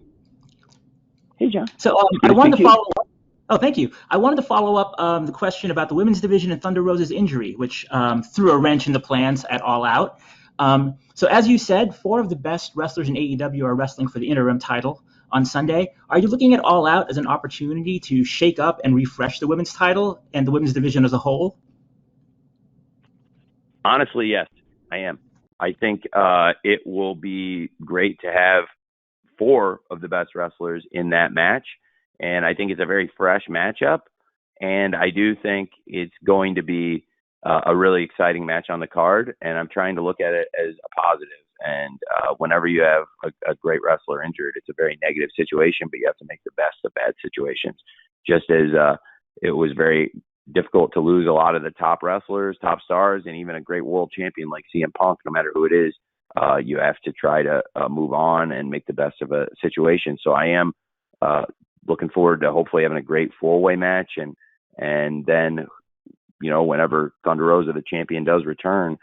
Hey, John. So I wanted to follow up. Oh, thank you. I wanted to follow up the question about the women's division and Thunder Rosa's injury, which threw a wrench in the plans at All Out. So as you said, 4 of the best wrestlers in AEW are wrestling for the interim title on Sunday. Are you looking at All Out as an opportunity to shake up and refresh the women's title and the women's division as a whole? Honestly, yes, I am. I think it will be great to have 4 of the best wrestlers in that match. And I think it's a very fresh matchup. And I do think it's going to be a really exciting match on the card. And I'm trying to look at it as a positive. And whenever you have a great wrestler injured, it's a very negative situation, but you have to make the best of bad situations. Just as it was very difficult to lose a lot of the top wrestlers, top stars, and even a great world champion like CM Punk, no matter who it is, you have to try to move on and make the best of a situation. So I am looking forward to hopefully having a great 4-way match. And then, you know, whenever Thunder Rosa, the champion, does return,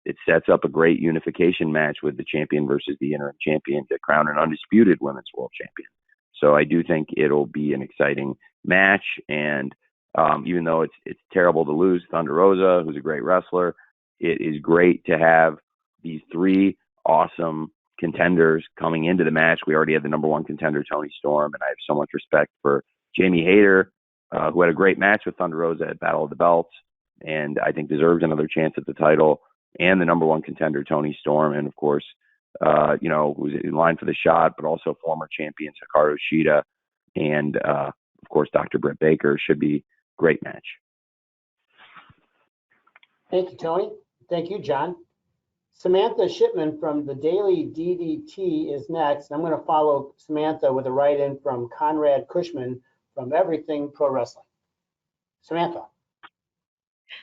it sets up a great unification match with the champion versus the interim champion to crown an undisputed women's world champion. So I do think it'll be an exciting match. And even though it's terrible to lose Thunder Rosa, who's a great wrestler, it is great to have these 3 awesome contenders coming into the match. We already had the number 1 contender, Toni Storm, and I have so much respect for Jamie Hayter, who had a great match with Thunder Rosa at Battle of the Belts, and I think deserves another chance at the title, and the number 1 contender, Toni Storm, and of course, you know, who's in line for the shot, but also former champion Hikaru Shida, and of course, Dr. Britt Baker. Should be a great match. Thank you, Tony. Thank you, John. Samantha Shipman from the Daily DDT is next. I'm going to follow Samantha with a write-in from Conrad Cushman from Everything Pro Wrestling. Samantha.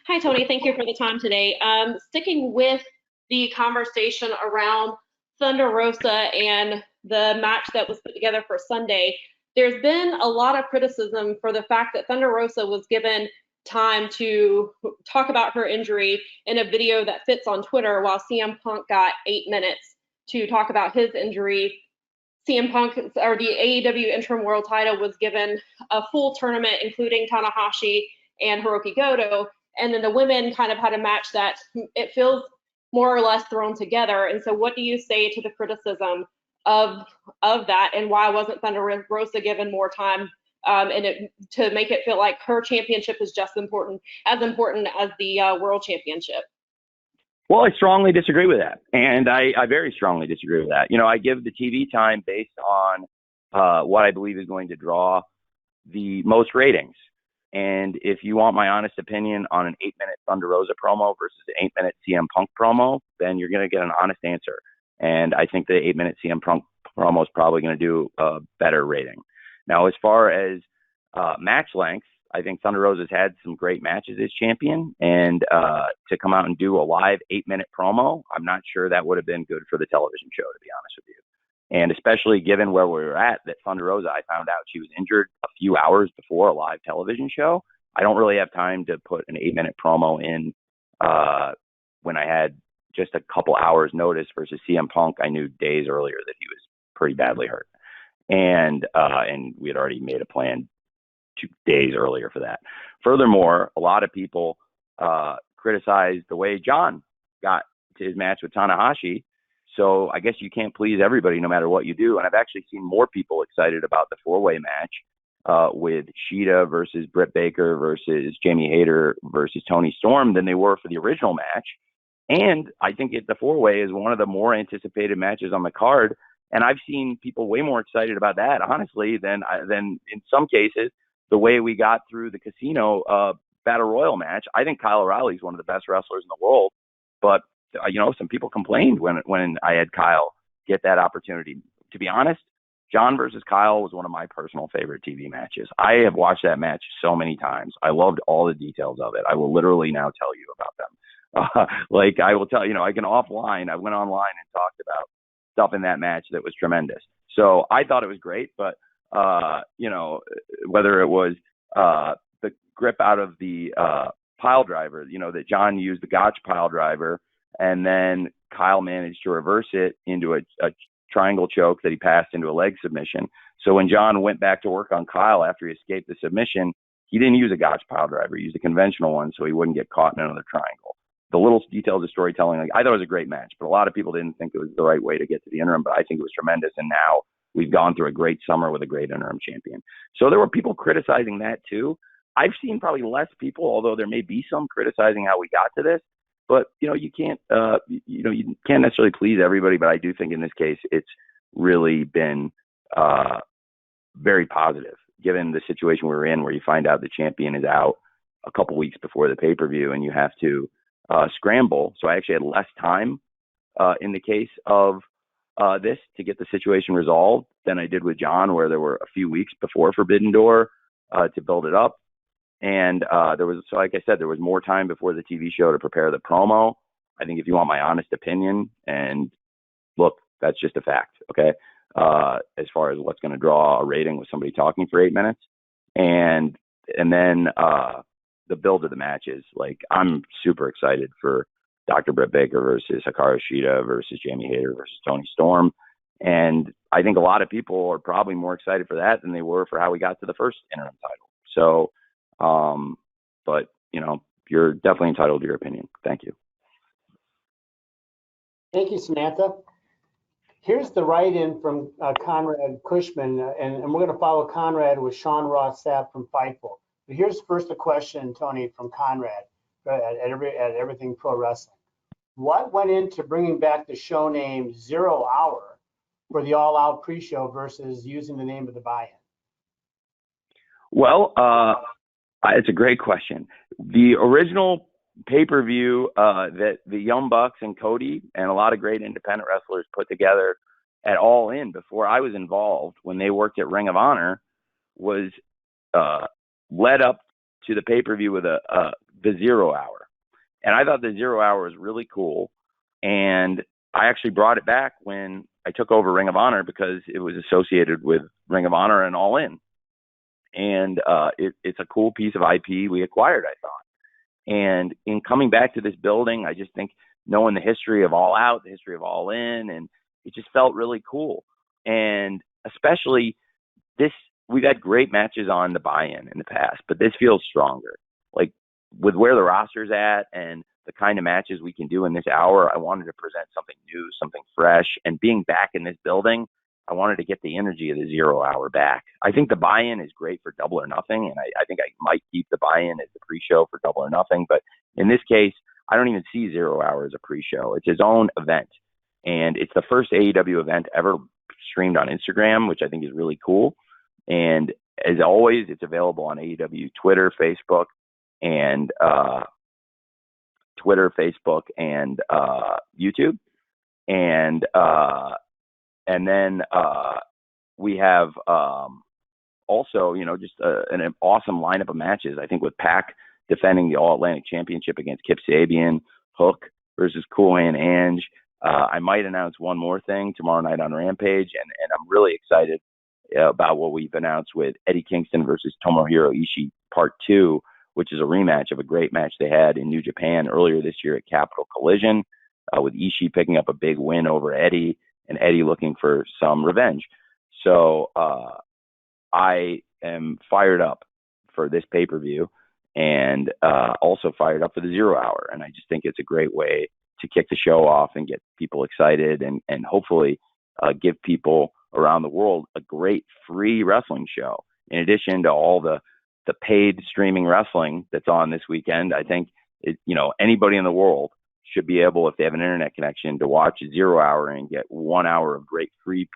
Hi, Tony. Thank you for the time today. Sticking with the conversation around Thunder Rosa and the match that was put together for Sunday, there's been a lot of criticism for the fact that Thunder Rosa was given time to talk about her injury in a video that fits on Twitter, while CM Punk got 8 minutes to talk about his injury. CM Punk, or the AEW interim world title, was given a full tournament, including Tanahashi and Hiroki Goto. And then the women kind of had a match that it feels more or less thrown together. And so what do you say to the criticism of that, and why wasn't Thunder Rosa given more time to make it feel like her championship is just as important as the world championship? Well, I strongly disagree with that. And I very strongly disagree with that. You know, I give the TV time based on what I believe is going to draw the most ratings. And if you want my honest opinion on an 8-minute Thunder Rosa promo versus an 8-minute CM Punk promo, then you're going to get an honest answer. And I think the 8-minute CM Punk promo is probably going to do a better rating. Now, as far as match length, I think Thunder Rosa's had some great matches as champion, and to come out and do a live 8-minute promo, I'm not sure that would have been good for the television show, to be honest with you. And especially given where we were at, that Thunder Rosa, I found out she was injured a few hours before a live television show. I don't really have time to put an 8-minute promo in when I had just a couple hours notice versus CM Punk. I knew days earlier that he was pretty badly hurt. And we had already made a plan 2 days earlier for that. Furthermore, a lot of people criticized the way John got to his match with Tanahashi. So I guess you can't please everybody no matter what you do. And I've actually seen more people excited about the 4-way match with Shida versus Britt Baker versus Jamie Hayter versus Toni Storm than they were for the original match. And I think the 4-way is one of the more anticipated matches on the card. And I've seen people way more excited about that, honestly, than in some cases the way we got through the casino battle royal match. I think Kyle O'Reilly is one of the best wrestlers in the world, but you know, some people complained when I had Kyle get that opportunity. To be honest, John versus Kyle was one of my personal favorite TV matches. I have watched that match so many times. I loved all the details of it. I will literally now tell you about them. Like I will tell, you know, I can offline. I went online and talked about stuff in that match that was tremendous. So I thought it was great, but you know, whether it was the grip out of the pile driver, you know, that John used the Gotch pile driver, and then Kyle managed to reverse it into a triangle choke that he passed into a leg submission. So when John went back to work on Kyle after he escaped the submission, he didn't use a Gotch pile driver. He used a conventional one so he wouldn't get caught in another triangle. The little details of storytelling, like, I thought it was a great match, but a lot of people didn't think it was the right way to get to the interim, but I think it was tremendous. And now we've gone through a great summer with a great interim champion. So there were people criticizing that too. I've seen probably less people, although there may be some, criticizing how we got to this. But you can't you can't necessarily please everybody. But I do think in this case it's really been very positive, given the situation we're in, where you find out the champion is out a couple weeks before the pay-per-view, and you have to scramble. So I actually had less time in the case of this to get the situation resolved than I did with John, where there were a few weeks before Forbidden Door to build it up. And so like I said, there was more time before the TV show to prepare the promo. I think if you want my honest opinion, and look, that's just a fact, okay? As far as what's going to draw a rating with somebody talking for 8 minutes. And then the build of the matches, like I'm super excited for Dr. Britt Baker versus Hikaru Shida versus Jamie Hayter versus Toni Storm. And I think a lot of people are probably more excited for that than they were for how we got to the first interim title. So, but you're definitely entitled to your opinion. Thank you. Thank you, Samantha. Here's the write-in from Conrad Cushman, and we're going to follow Conrad with Sean Ross Sapp from Fightful. But here's first a question, Tony, from Conrad at Everything Pro Wrestling. What went into bringing back the show name 0 Hour for the All Out pre-show versus using the name of the buy-in? Well, it's a great question. The original pay-per-view that the Young Bucks and Cody and a lot of great independent wrestlers put together at All In before I was involved when they worked at Ring of Honor was led up to the pay-per-view with the 0 Hour. And I thought the 0 Hour was really cool. And I actually brought it back when I took over Ring of Honor because it was associated with Ring of Honor and All In. And it's a cool piece of IP we acquired, I thought. And in coming back to this building, I just think knowing the history of All Out, the history of All In, and it just felt really cool. And especially we've had great matches on the buy-in in the past, but this feels stronger. Like with where the roster's at and the kind of matches we can do in this hour, I wanted to present something new, something fresh. And being back in this building, I wanted to get the energy of the 0 Hour back. I think the buy-in is great for Double or Nothing, and I think I might keep the buy-in as the pre-show for Double or Nothing. But in this case, I don't even see 0 Hour as a pre-show. It's his own event, and it's the first AEW event ever streamed on Instagram, which I think is really cool. And as always, it's available on AEW Twitter, Facebook, and YouTube. And then we have also, just an awesome lineup of matches. I think with Pac defending the All-Atlantic Championship against Kip Sabian, Hook versus Cool Hand Ange. I might announce one more thing tomorrow night on Rampage, and I'm really excited about what we've announced with Eddie Kingston versus Tomohiro Ishii Part 2, which is a rematch of a great match they had in New Japan earlier this year at Capital Collision, with Ishii picking up a big win over Eddie and Eddie looking for some revenge. So I am fired up for this pay-per-view and also fired up for the 0 Hour. And I just think it's a great way to kick the show off and get people excited and hopefully give people around the world a great free wrestling show. In addition to all the paid streaming wrestling that's on this weekend, I think anybody in the world should be able, if they have an internet connection, to watch 0 Hour and get 1 hour of great free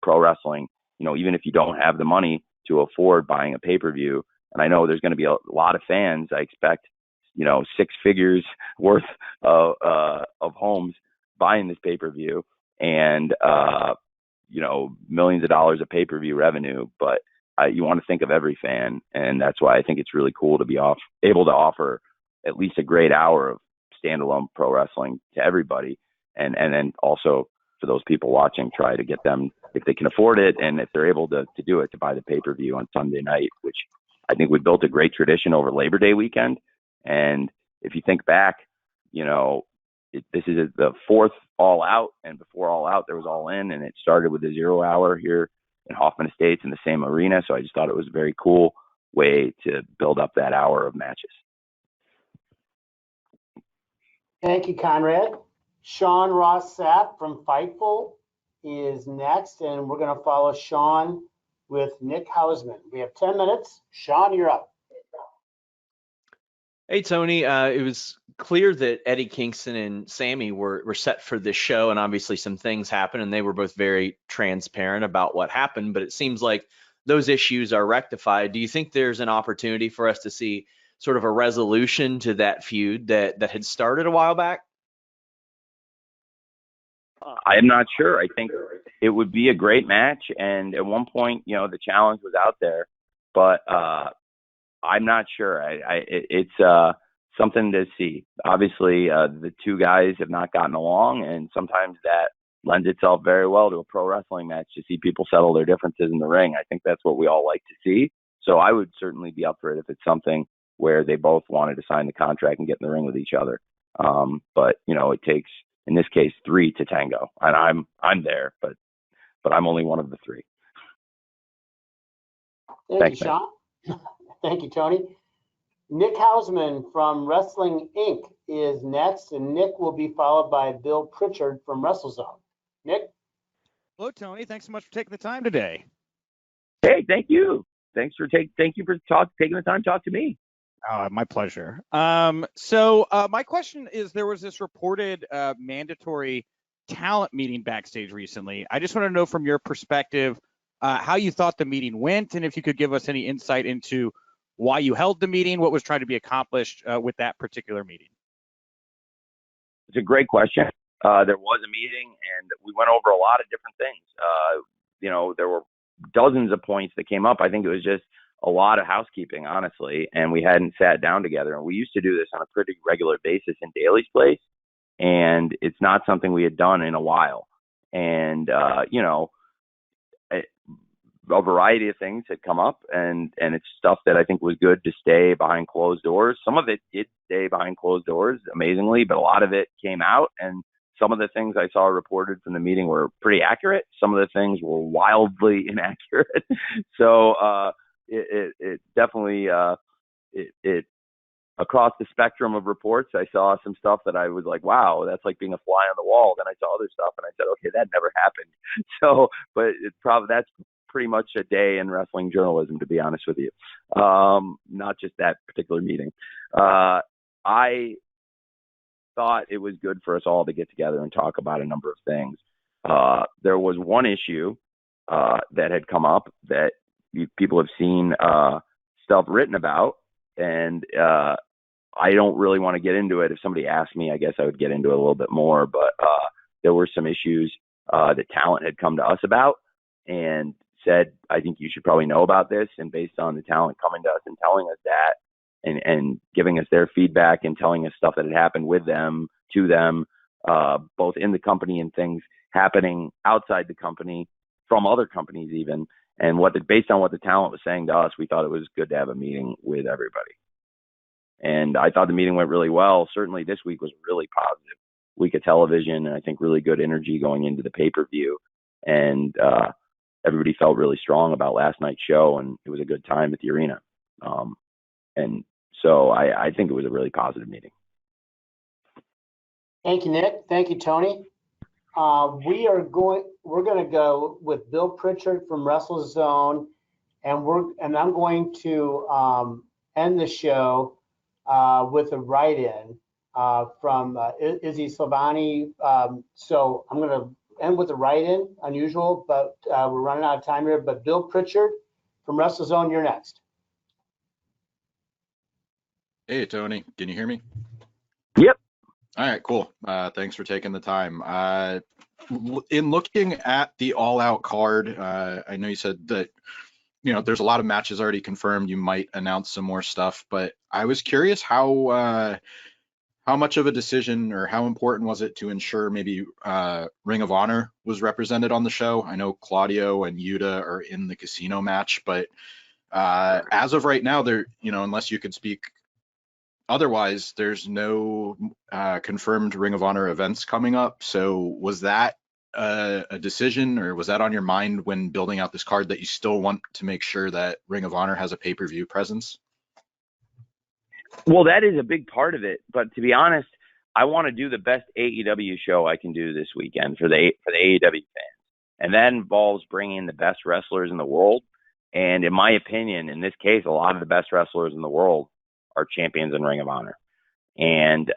pro wrestling, even if you don't have the money to afford buying a pay-per-view. And I know there's going to be a lot of fans. I expect, 6 figures worth of homes buying this pay-per-view and, millions of dollars of pay-per-view revenue. But you want to think of every fan. And that's why I think it's really cool to be able to offer at least a great hour of standalone pro wrestling to everybody. And then also for those people watching, try to get them, if they can afford it and if they're able to do it, to buy the pay-per-view on Sunday night, which I think we built a great tradition over Labor Day weekend. And if you think back, this is the fourth All Out, and before All Out there was All In, and it started with the 0 Hour here in Hoffman Estates in the same arena. So I just thought it was a very cool way to build up that hour of matches. Thank you, Conrad. Sean Ross Sapp from Fightful is next, and we're going to follow Sean with Nick Hausman. We have 10 minutes. Sean, you're up. Hey, Tony. It was clear that Eddie Kingston and Sammy were set for this show, and obviously some things happened, and they were both very transparent about what happened, but it seems like those issues are rectified. Do you think there's an opportunity for us to see sort of a resolution to that feud that had started a while back? I am not sure. I think it would be a great match, and at one point, the challenge was out there, but I'm not sure. It's something to see. Obviously, the two guys have not gotten along, and sometimes that lends itself very well to a pro wrestling match to see people settle their differences in the ring. I think that's what we all like to see. So I would certainly be up for it if it's something where they both wanted to sign the contract and get in the ring with each other. But it takes, in this case, 3 to tango, and I'm there, but I'm only one of the 3. Thank you, Sean. Thank you, Tony. Nick Hausman from Wrestling Inc. is next, and Nick will be followed by Bill Pritchard from WrestleZone. Nick? Hello, Tony. Thanks so much for taking the time today. Hey, thank you. Thank you for taking the time to talk to me. My pleasure. So my question is, there was this reported mandatory talent meeting backstage recently. I just want to know from your perspective how you thought the meeting went, and if you could give us any insight into why you held the meeting, what was trying to be accomplished with that particular meeting. It's a great question. There was a meeting, and we went over a lot of different things. There were dozens of points that came up. I think it was just a lot of housekeeping, honestly, and we hadn't sat down together. And we used to do this on a pretty regular basis in Daly's place, and it's not something we had done in a while. And, a variety of things had come up, and it's stuff that I think was good to stay behind closed doors. Some of it did stay behind closed doors, amazingly, but a lot of it came out, and some of the things I saw reported from the meeting were pretty accurate. Some of the things were wildly inaccurate. So it definitely it across the spectrum of reports, I saw some stuff that I was like, wow, that's like being a fly on the wall. Then I saw other stuff, and I said, okay, that never happened. So, but that's pretty much a day in wrestling journalism, to be honest with you. Not just that particular meeting. I thought it was good for us all to get together and talk about a number of things. There was one issue that had come up that people have seen stuff written about, and I don't really want to get into it. If somebody asked me, I guess I would get into it a little bit more, but there were some issues that talent had come to us about and said, I think you should probably know about this. And based on the talent coming to us and telling us that and giving us their feedback and telling us stuff that had happened with them, to them, both in the company and things happening outside the company from other companies even. And based on what the talent was saying to us, we thought it was good to have a meeting with everybody. And I thought the meeting went really well. Certainly this week was really positive week of television, and I think really good energy going into the pay-per-view. And everybody felt really strong about last night's show, and it was a good time at the arena. And so I think it was a really positive meeting. Thank you, Nick. Thank you, Tony. We're going to go with Bill Pritchard from WrestleZone, and I'm going to end the show with a write-in from Izzy Slavani. So I'm going to end with a write-in, unusual, but we're running out of time here. But Bill Pritchard from WrestleZone, you're next. Hey, Tony, can you hear me? Yep. All right, cool. Thanks for taking the time. In looking at the All Out card, I know you said that, there's a lot of matches already confirmed. You might announce some more stuff, but I was curious how much of a decision or how important was it to ensure maybe Ring of Honor was represented on the show? I know Claudio and Yuta are in the casino match, but as of right now, unless you could speak otherwise, there's no confirmed Ring of Honor events coming up. So was that a decision, or was that on your mind when building out this card, that you still want to make sure that Ring of Honor has a pay-per-view presence? Well, that is a big part of it. But to be honest, I want to do the best AEW show I can do this weekend for the AEW fans. And that involves bringing in the best wrestlers in the world. And in my opinion, in this case, a lot of the best wrestlers in the world are champions in Ring of Honor. And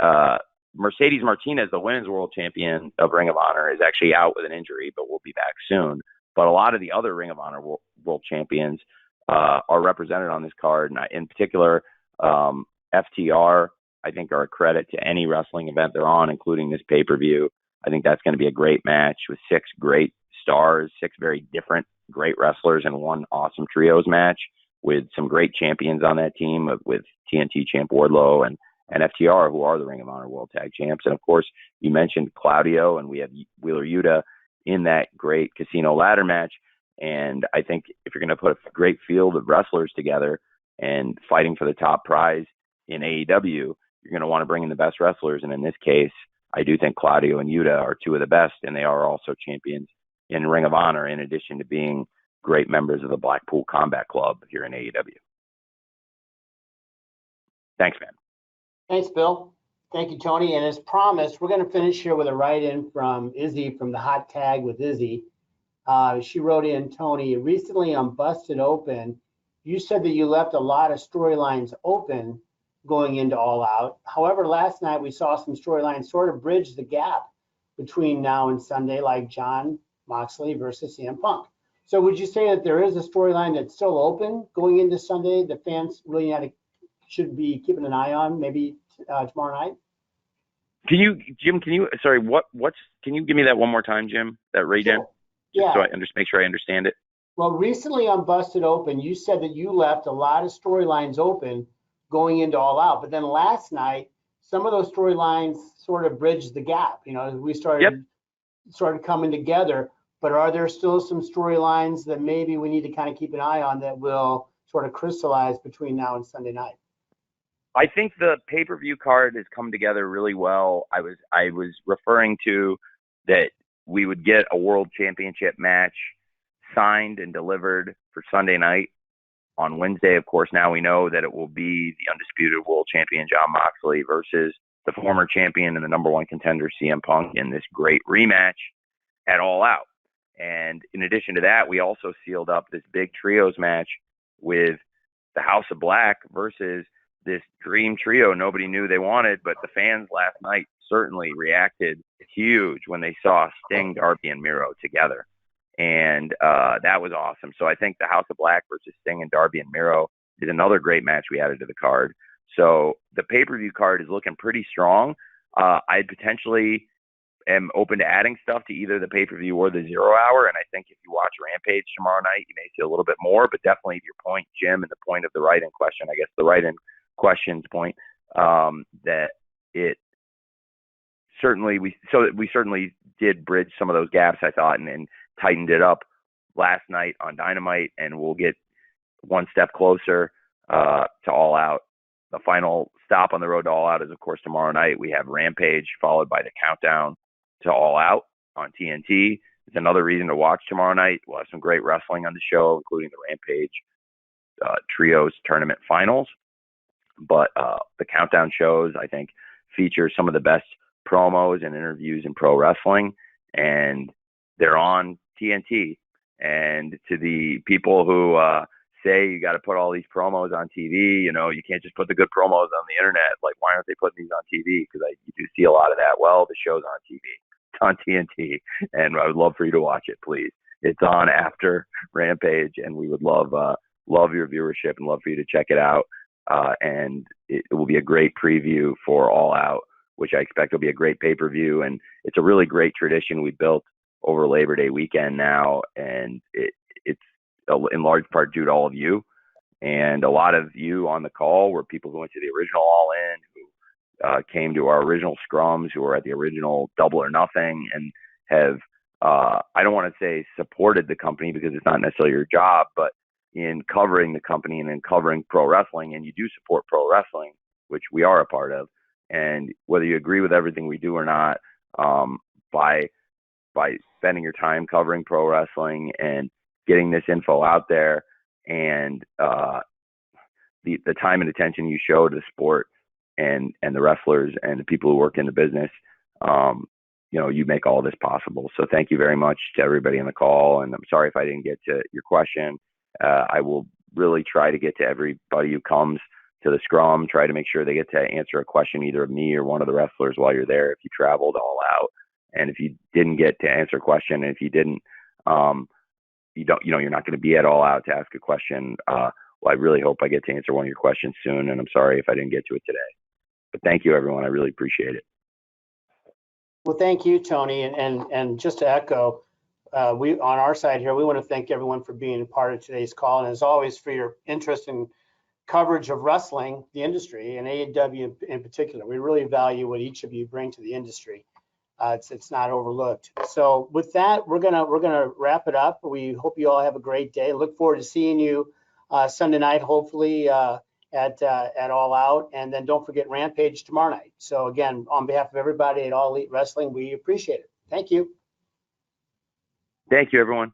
Mercedes Martinez, the women's world champion of Ring of Honor, is actually out with an injury, but will be back soon. But a lot of the other Ring of Honor world champions are represented on this card. And in particular, FTR, I think, are a credit to any wrestling event they're on, including this pay-per-view. I think that's going to be a great match with 6 great stars, 6 very different great wrestlers in one awesome trios match with some great champions on that team, with TNT champ Wardlow and FTR, who are the Ring of Honor World Tag Champs. And of course, you mentioned Claudio, and we have Wheeler Yuta in that great casino ladder match. And I think if you're going to put a great field of wrestlers together and fighting for the top prize in AEW, you're going to want to bring in the best wrestlers. And in this case, I do think Claudio and Yuta are 2 of the best, and they are also champions in Ring of Honor, in addition to being great members of the Blackpool Combat Club here in AEW. Thanks, man. Thanks, Bill. Thank you, Tony. And as promised, we're going to finish here with a write-in from Izzy from the Hot Tag with Izzy. She wrote in, Tony, recently on Busted Open, you said that you left a lot of storylines open going into All Out. However, last night we saw some storylines sort of bridge the gap between now and Sunday, like Jon Moxley versus CM Punk. So would you say that there is a storyline that's still open going into Sunday the fans really should be keeping an eye on, maybe tomorrow night? Can you give me that one more time, Jim? That write-in? Sure. Yeah. So I make sure I understand it. Well, recently on Busted Open, you said that you left a lot of storylines open going into All Out, but then last night, some of those storylines sort of bridged the gap. You know, we started coming together. But are there still some storylines that maybe we need to kind of keep an eye on that will sort of crystallize between now and Sunday night? I think the pay-per-view card has come together really well. I was referring to that we would get a world championship match signed and delivered for Sunday night. On Wednesday, of course, now we know that it will be the undisputed world champion Jon Moxley versus the former champion and the number 1 contender CM Punk in this great rematch at All Out. And in addition to that, we also sealed up this big trios match with the House of Black versus this dream trio nobody knew they wanted, but the fans last night certainly reacted huge when they saw Sting, Darby, and Miro together. And that was awesome. So I think the House of Black versus Sting and Darby and Miro is another great match we added to the card. So the pay-per-view card is looking pretty strong. I potentially am open to adding stuff to either the pay-per-view or the 0 hour. And I think if you watch Rampage tomorrow night, you may see a little bit more, but definitely your point, Jim, and the point of the write-in question, I guess the write-in question's point, that it certainly, we certainly did bridge some of those gaps, I thought, and tightened it up last night on Dynamite, and we'll get one step closer to All Out. The final stop on the road to All Out is, of course, tomorrow night. We have Rampage, followed by the countdown to All Out on TNT. It's another reason to watch tomorrow night. We'll have some great wrestling on the show, including the Rampage Trios Tournament Finals. But the countdown shows, I think, feature some of the best promos and interviews in pro wrestling, and they're on TNT. And to the people who say you got to put all these promos on TV, you know, you can't just put the good promos on the internet. Like, why aren't they putting these on TV? Because you do see a lot of that. Well, the show's on TV. It's on TNT, and I would love for you to watch it, please. It's on after Rampage, and we would love your viewership and love for you to check it out. And it will be a great preview for All Out, which I expect will be a great pay-per-view. And it's a really great tradition we built over Labor Day weekend now, and it's in large part due to all of you. And a lot of you on the call were people who went to the original All In, who came to our original scrums, who were at the original Double or Nothing, and have, I don't want to say supported the company because it's not necessarily your job, but in covering the company and in covering pro wrestling, and you do support pro wrestling, which we are a part of. And whether you agree with everything we do or not, by spending your time covering pro wrestling and getting this info out there, and the time and attention you show to the sport and the wrestlers and the people who work in the business, you know, you make all this possible. So thank you very much to everybody on the call. And I'm sorry if I didn't get to your question. I will really try to get to everybody who comes to the scrum, try to make sure they get to answer a question either of me or one of the wrestlers while you're there if you traveled All Out. And if you didn't get to answer a question, and if you didn't, you're not going to be at All Out to ask a question. Well, I really hope I get to answer one of your questions soon, and I'm sorry if I didn't get to it today. But thank you, everyone. I really appreciate it. Well, thank you, Tony. And just to echo, we on our side here, we want to thank everyone for being a part of today's call, and as always for your interest in coverage of wrestling, the industry, and AEW in particular. We really value what each of you bring to the industry. It's not overlooked. So with that, we're gonna wrap it up. We hope you all have a great day. Look forward to seeing you Sunday night, hopefully at All Out, and then don't forget Rampage tomorrow night. So again, on behalf of everybody at All Elite Wrestling, we appreciate it. Thank you. Thank you, everyone.